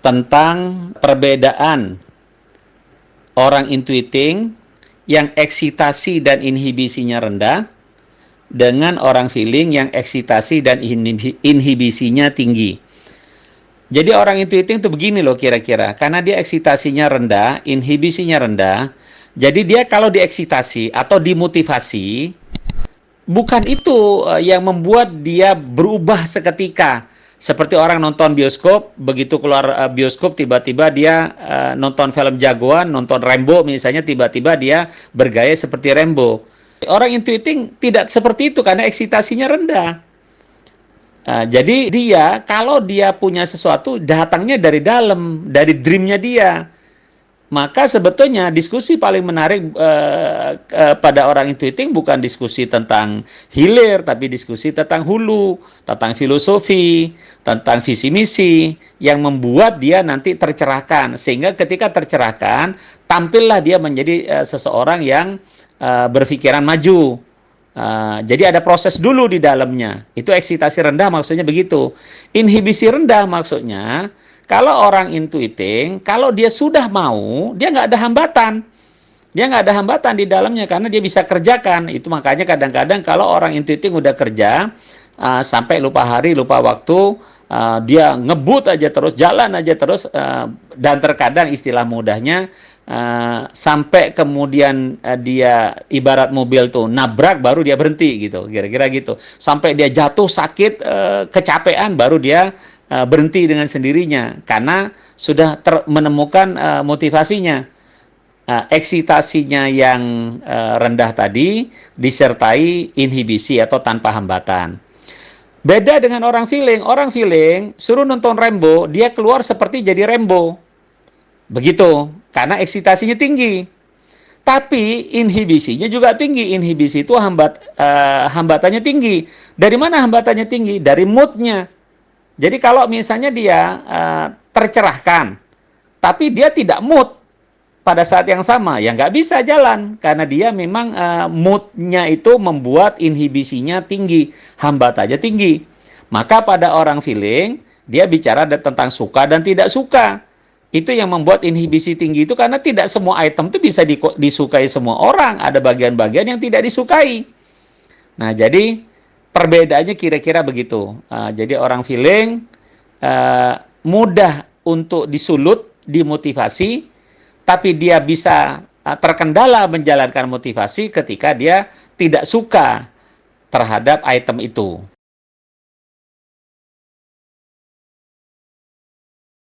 tentang perbedaan orang intuiting yang eksitasi dan inhibisinya rendah dengan orang feeling yang eksitasi dan inhibisinya tinggi. Jadi orang intuiting itu begini loh kira-kira, karena dia eksitasinya rendah, inhibisinya rendah, jadi dia kalau dieksitasi atau dimotivasi, bukan itu yang membuat dia berubah seketika. Seperti orang nonton bioskop, begitu keluar bioskop tiba-tiba dia nonton film jagoan, nonton Rambo misalnya, tiba-tiba dia bergaya seperti Rambo. Orang intuiting tidak seperti itu karena eksitasinya rendah. Jadi dia kalau dia punya sesuatu datangnya dari dalam, dari dreamnya dia. Maka sebetulnya diskusi paling menarik pada orang intuiting bukan diskusi tentang hilir, tapi diskusi tentang hulu, tentang filosofi, tentang visi misi yang membuat dia nanti tercerahkan. Sehingga ketika tercerahkan, tampillah dia menjadi seseorang yang berpikiran maju. Jadi ada proses dulu di dalamnya. Itu eksitasi rendah maksudnya begitu. Inhibisi rendah maksudnya kalau orang intuiting, kalau dia sudah mau, dia nggak ada hambatan. Dia nggak ada hambatan di dalamnya karena dia bisa kerjakan. Itu makanya kadang-kadang kalau orang intuiting udah kerja, sampai lupa hari, lupa waktu, dia ngebut aja terus, jalan aja terus, dan terkadang istilah mudahnya, sampai kemudian dia ibarat mobil tuh nabrak baru dia berhenti gitu, kira-kira gitu. Sampai dia jatuh sakit, kecapean baru dia berhenti dengan sendirinya karena sudah menemukan motivasinya. Eksitasinya yang rendah tadi disertai inhibisi atau tanpa hambatan. Beda dengan orang feeling suruh nonton Rambo, dia keluar seperti jadi Rambo. Begitu, karena eksitasinya tinggi. Tapi inhibisinya juga tinggi. Inhibisi itu hambatannya tinggi. Dari mana hambatannya tinggi? Dari moodnya. Jadi kalau misalnya dia tercerahkan, tapi dia tidak mood pada saat yang sama, ya nggak bisa jalan. Karena dia memang moodnya itu membuat inhibisinya tinggi, hambatannya tinggi. Maka pada orang feeling, dia bicara tentang suka dan tidak suka. Itu yang membuat inhibisi tinggi itu karena tidak semua item itu bisa disukai semua orang. Ada bagian-bagian yang tidak disukai. Nah, jadi perbedaannya kira-kira begitu. Jadi orang feeling mudah untuk disulut, dimotivasi, tapi dia bisa terkendala menjalankan motivasi ketika dia tidak suka terhadap item itu.